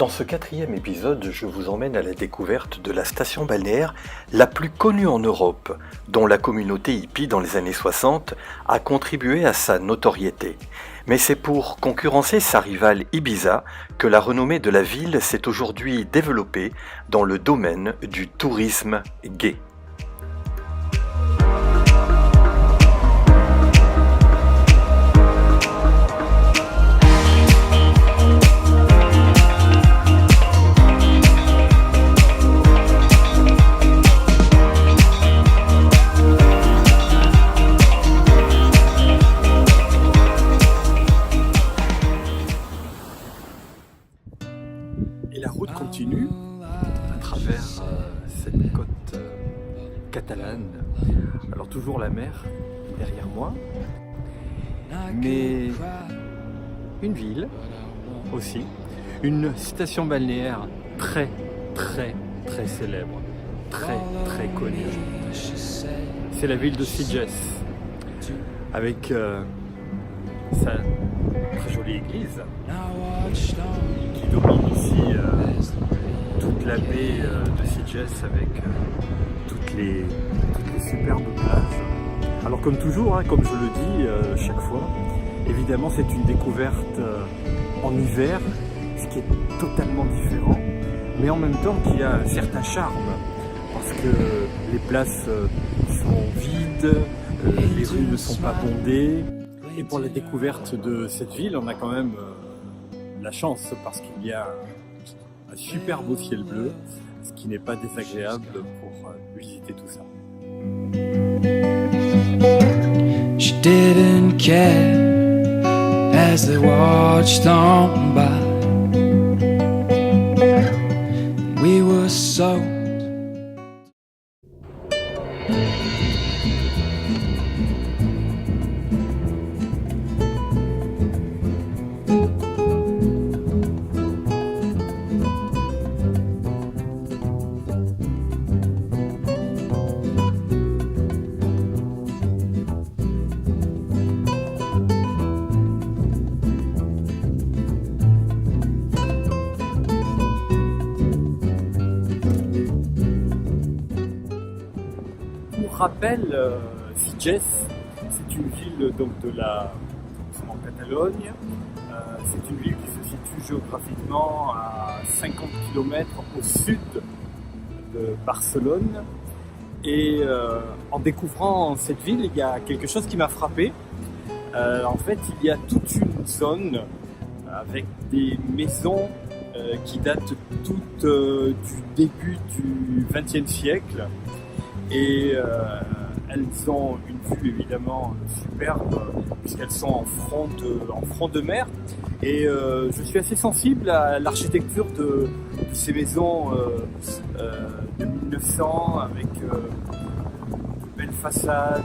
Dans ce 4e épisode, je vous emmène à la découverte de la station balnéaire la plus connue en Europe, dont la communauté hippie dans les années 60 a contribué à sa notoriété. Mais c'est pour concurrencer sa rivale Ibiza que la renommée de la ville s'est aujourd'hui développée dans le domaine du tourisme gay. Et la route continue à travers cette côte catalane. Alors toujours la mer derrière moi, mais une ville aussi, une station balnéaire très célèbre, très connue. C'est la ville de Sitges, avec sa très jolie église qui domine ici toute la baie de Sitges avec toutes les superbes plages. Alors comme toujours, comme je le dis chaque fois, évidemment c'est une découverte en hiver, ce qui est totalement différent, mais en même temps qui a un certain charme, parce que les places sont vides, les rues ne sont pas bondées, et pour la découverte de cette ville, on a quand même la chance, parce qu'il y a un super beau ciel bleu, ce qui n'est pas désagréable pour visiter tout ça. She didn't care as they watched on by. We were so Pour rappel, Sitges, c'est une ville donc, en Catalogne. C'est une ville qui se situe géographiquement à 50 km au sud de Barcelone. Et en découvrant cette ville, il y a quelque chose qui m'a frappé. En fait, il y a toute une zone avec des maisons qui datent toutes du début du XXe siècle. Et elles ont une vue évidemment superbe puisqu'elles sont en front de mer. Et je suis assez sensible à l'architecture de ces maisons de 1900 avec de belles façades,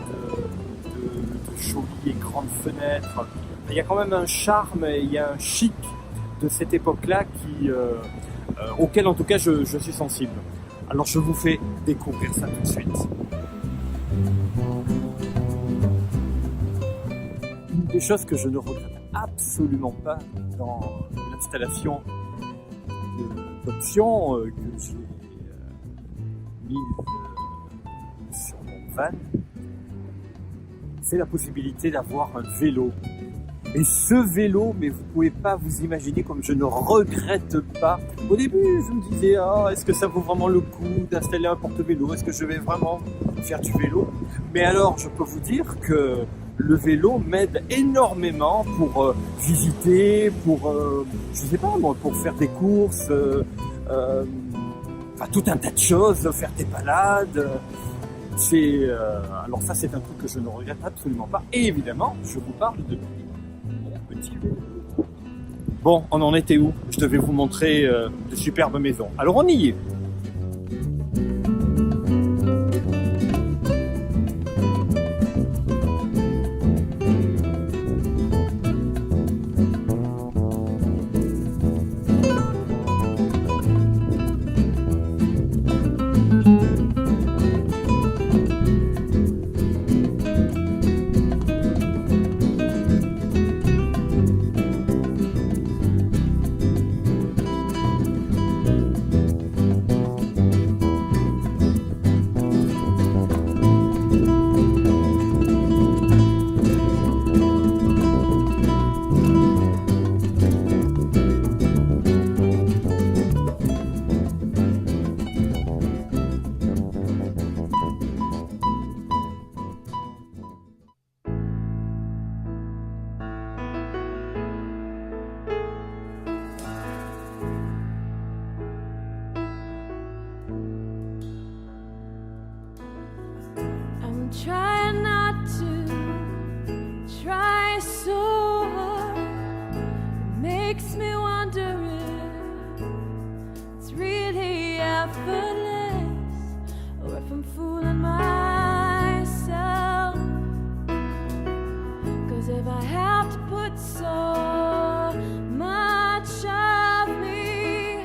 de jolies et grandes fenêtres. Il y a quand même un charme et il y a un chic de cette époque-là auquel en tout cas je suis sensible. Alors je vous fais découvrir ça tout de suite. Une des choses que je ne regrette absolument pas dans l'installation d'options que j'ai mise sur mon van, c'est la possibilité d'avoir un vélo. Et ce vélo, mais vous pouvez pas vous imaginer comme je ne regrette pas. Au début, je me disais, est-ce que ça vaut vraiment le coup d'installer un porte-vélo? Est-ce que je vais vraiment faire du vélo? Mais alors, je peux vous dire que le vélo m'aide énormément pour visiter, pour, je sais pas moi, pour faire des courses, tout un tas de choses, faire des balades. Alors ça, c'est un truc que je ne regrette absolument pas. Et évidemment, je vous parle de petit vélo. Bon, on en était où? Je devais vous montrer de superbes maisons. Alors on y est. makes me wonder if it's really effortless, or if I'm fooling myself. 'Cause if I have to put so much of me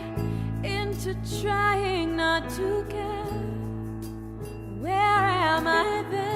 into trying not to care, where am I then?